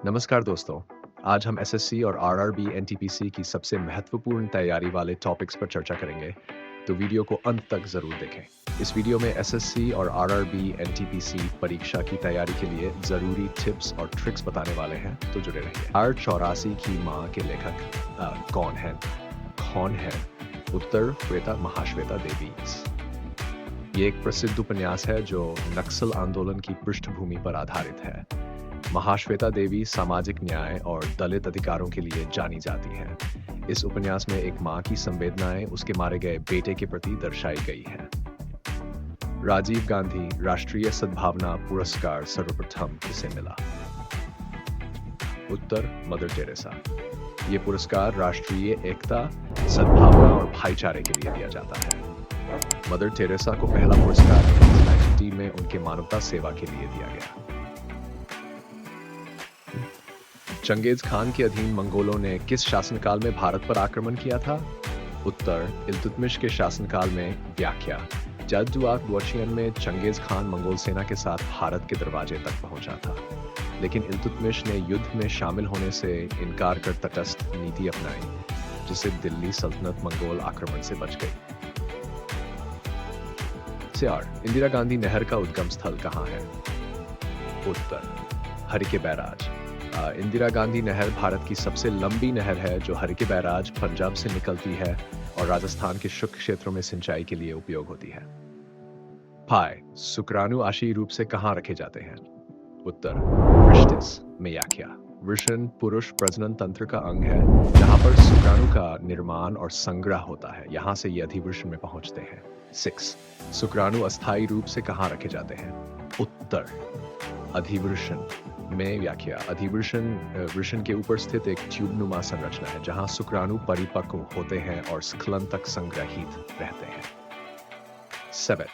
नमस्कार दोस्तों। आज हम एसएससी और आरआरबी एनटीपीसी की सबसे महत्वपूर्ण तैयारी वाले टॉपिक्स पर चर्चा करेंगे, तो वीडियो को अंत तक जरूर देखें। इस वीडियो में एसएससी और आरआरबी एनटीपीसी परीक्षा की तैयारी के लिए जरूरी टिप्स और ट्रिक्स बताने वाले हैं, तो जुड़े रहिए। R84 की माँ के लेखक कौन है? उत्तर श्वेता महाश्वेता देवी। ये एक प्रसिद्ध उपन्यास है जो नक्सल आंदोलन की पृष्ठभूमि पर आधारित है। महाश्वेता देवी सामाजिक न्याय और दलित अधिकारों के लिए जानी जाती हैं। इस उपन्यास में एक माँ की संवेदनाएं उसके मारे गए बेटे के प्रति दर्शाई गई है। राजीव गांधी राष्ट्रीय सद्भावना पुरस्कार सर्वप्रथम किसे मिला? उत्तर मदर टेरेसा। ये पुरस्कार राष्ट्रीय एकता, सद्भावना और भाईचारे के लिए दिया जाता है। मदर टेरेसा को पहला पुरस्कार 1990 में उनके मानवता सेवा के लिए दिया गया। चंगेज खान के अधीन मंगोलों ने किस शासनकाल में भारत पर आक्रमण किया था? उत्तर इल्तुतमिश के शासनकाल में। व्याख्या: जद्दुआक दुआचियन में चंगेज खान मंगोल सेना के साथ भारत के दरवाजे तक पहुंचा था, लेकिन इल्तुतमिश ने युद्ध में शामिल होने से इनकार कर तटस्थ नीति अपनाई, जिससे दिल्ली सल्तनत मंगोल आक्रमण से बच गई। इंदिरा गांधी नहर का उद्गम स्थल कहाँ है? उत्तर हरिके बैराज। इंदिरा गांधी नहर भारत की सबसे लंबी नहर है जो हरिके बैराज पंजाब से निकलती है और राजस्थान के शुष्क क्षेत्रों में सिंचाई के लिए उपयोग होती है। शुक्राणु आशी रूप से कहाँ रखे जाते हैं? उत्तर वृषटिस में। व्याख्या: वृषण पुरुष प्रजनन तंत्र का अंग है जहां पर शुक्राणु का निर्माण और संग्रह होता है। यहां से ये अधिवृषण में पहुंचते हैं। 6. शुक्राणु अस्थायी रूप से कहाँ रखे जाते हैं? उत्तर अधिवृषण में। व्याख्या: अधिवृषण वृषण के ऊपर स्थित एक ट्यूबनुमा संरचना है जहां शुक्राणु परिपक्व होते हैं और स्खलन तक संग्रहित रहते हैं। 7.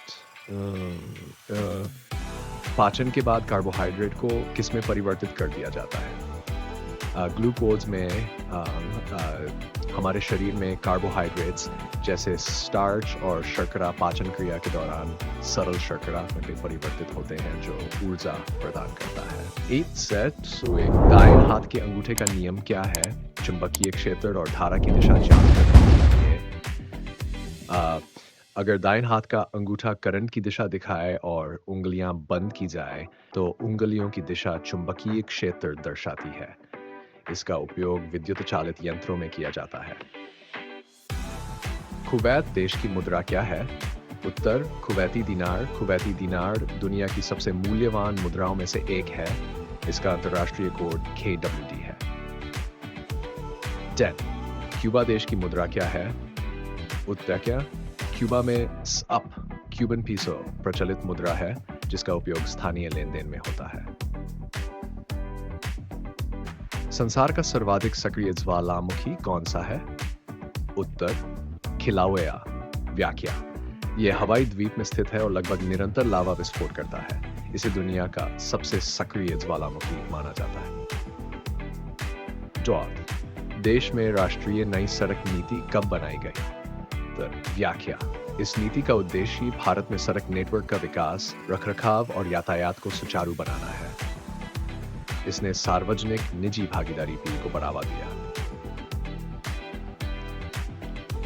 पाचन के बाद कार्बोहाइड्रेट को किस में परिवर्तित कर दिया जाता है? ग्लूकोज में। हमारे शरीर में कार्बोहाइड्रेट्स जैसे स्टार्च और शर्करा पाचन क्रिया के दौरान सरल शर्करा में परिवर्तित होते हैं जो ऊर्जा प्रदान करता है। 8. दाएं हाथ के अंगूठे का नियम क्या है? चुंबकीय क्षेत्र और धारा की दिशा जानकर करने के लिए अगर दाएं हाथ का अंगूठा करंट की दिशा दिखाए और उंगलियां बंद की जाए तो उंगलियों की दिशा चुंबकीय क्षेत्र दर्शाती है। इसका उपयोग विद्युत चालित यंत्रों में किया जाता है। कुवैत देश की मुद्रा क्या है? उत्तर कुवैती दिनार। कुवैती दिनार दुनिया की सबसे मूल्यवान मुद्राओं में से एक है। इसका अंतर्राष्ट्रीय कोड KWD है। 10. क्यूबा देश की मुद्रा क्या है? उत्तर क्या? क्यूबा में क्यूबन पीसो प्रचलित मुद्रा है जिसका उपयोग स्थानीय लेन देन में होता है। संसार का सर्वाधिक सक्रिय ज्वालामुखी कौन सा है? उत्तर किलाउएआ। व्याख्या: यह हवाई द्वीप में स्थित है और लगभग निरंतर लावा विस्फोट करता है। इसे दुनिया का सबसे सक्रिय ज्वालामुखी माना जाता है। देश में राष्ट्रीय नई सड़क नीति कब बनाई गई? व्याख्या: इस नीति का उद्देश्य भारत में सड़क नेटवर्क का विकास, रखरखाव और यातायात को सुचारू बनाना है। इसने सार्वजनिक निजी भागीदारी को बढ़ावा दिया।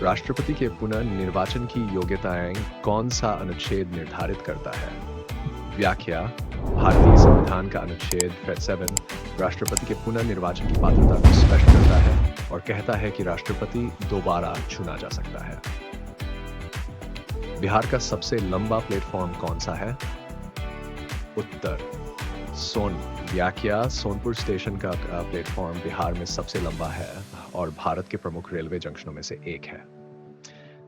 राष्ट्रपति के पुनर्निर्वाचन की योग्यताएं कौन सा अनुच्छेद निर्धारित करता है? व्याख्या: भारतीय संविधान का अनुच्छेद 7 राष्ट्रपति के पुनर्निर्वाचन की पात्रता को स्पष्ट करता है और कहता है कि राष्ट्रपति दोबारा चुना जा सकता है। बिहार का सबसे लंबा प्लेटफॉर्म कौन सा है? उत्तर व्याख्या: सोनपुर स्टेशन का प्लेटफॉर्म बिहार में सबसे लंबा है और भारत के प्रमुख रेलवे जंक्शनों में से एक है।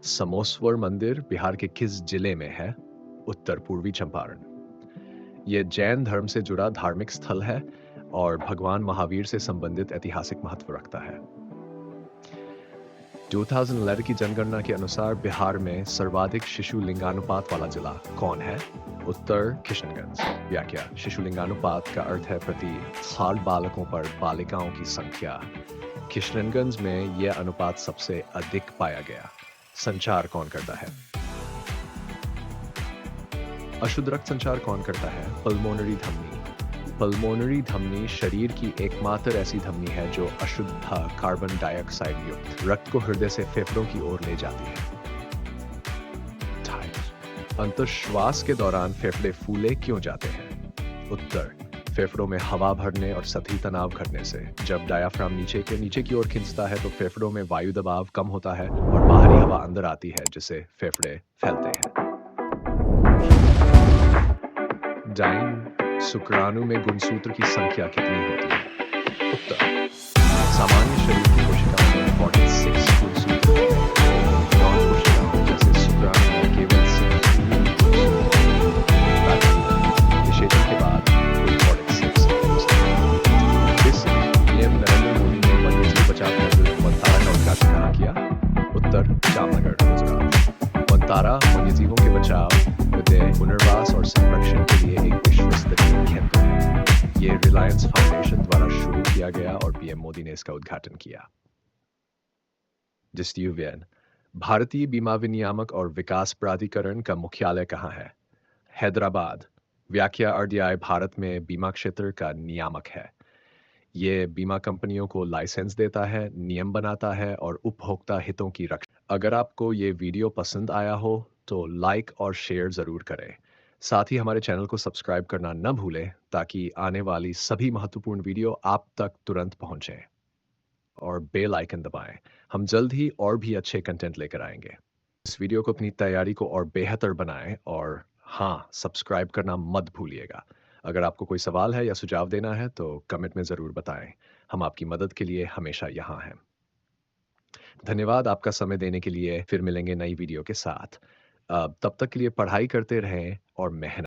समोसवर मंदिर बिहार के किस जिले में है? उत्तर पूर्वी चंपारण। यह जैन धर्म से जुड़ा धार्मिक स्थल है और भगवान महावीर से संबंधित ऐतिहासिक महत्व रखता है। 2011 की जनगणना के अनुसार बिहार में सर्वाधिक शिशु लिंगानुपात वाला जिला कौन है? उत्तर किशनगंज। व्याख्या: शिशु लिंगानुपात का अर्थ है प्रति 100 बालकों पर बालिकाओं की संख्या। किशनगंज में यह अनुपात सबसे अधिक पाया गया। संचार कौन करता है? अशुद्ध रक्त संचार कौन करता है? पल्मोनरी धमनी। पल्मोनरी धमनी शरीर की एकमात्र ऐसी धमनी है जो अशुद्ध कार्बन डाइऑक्साइड युक्त रक्त को हृदय से फेफड़ों की ओर ले जाती है। अंतश्वास के दौरान फेफड़े फूले क्यों जाते हैं? उत्तर, फेफड़ों में हवा भरने और सतही तनाव घटने से। जब डायाफ्राम नीचे की ओर खिंचता है तो फेफड़ों में वायु दबाव कम होता है और बाहरी हवा अंदर आती है, जिससे फेफड़े फैलते हैं। डाइन, शुक्राणु में गुणसूत्र की संख्या कितनी होती है? उत्तर, सामान्य शरीर की कोशिकाओं में 46 गुणसूत्र होते हैं। यौन कोशिकाओं जैसे शुक्राणु में केवल 16 गुणसूत्र होते हैं। निषेचन के बाद कुल 46 होते हैं। इस पीएम नरेंद्र मोदी ने वन्यजीव बचाव केंद्र वनतारा का उद्घाटन कहाँ किया? उत्तर, जामनगर, गुजरात। वनतारा वन्यजीवों के बचाव, विधेय, पुनर्वास और संरक्षण के लिए एक विश्व स्तरीय केंद्र है। ये रिलायंस फाउंडेशन द्वारा शुरू किया गया और पीएम मोदी ने इसका उद्घाटन किया। डिस्ट्यूवियन, भारतीय बीमा विनियामक और विकास प्राधिकरण का मुख्यालय कहाँ है? हैदराबाद। व्याख्या आरडीआई भारत में बीमा क्षेत्र का नियामक है। ये बीमा कंपनियों को लाइसेंस देता है, नियम बनाता है और उपभोक्ता हितों की रक्षा। अगर आपको ये वीडियो पसंद आया हो तो लाइक और शेयर ज़रूर करें। साथ ही हमारे चैनल को सब्सक्राइब करना न भूलें ताकि आने वाली सभी महत्वपूर्ण वीडियो आप तक तुरंत पहुंचें। और बेल आइकन दबाएं। हम जल्द ही और भी अच्छे कंटेंट लेकर आएंगे। इस वीडियो को अपनी तैयारी को और बेहतर बनाएं और हाँ, सब्सक्राइब करना मत भूलिएगा। अगर आपको कोई सवाल है या सुझाव देना है तो कमेंट में ज़रूर बताएं। हम आपकी मदद के लिए हमेशा यहाँ हैं। धन्यवाद आपका समय देने के लिए। फिर मिलेंगे नई वीडियो के साथ। तब तक के लिए पढ़ाई करते रहें और मेहनत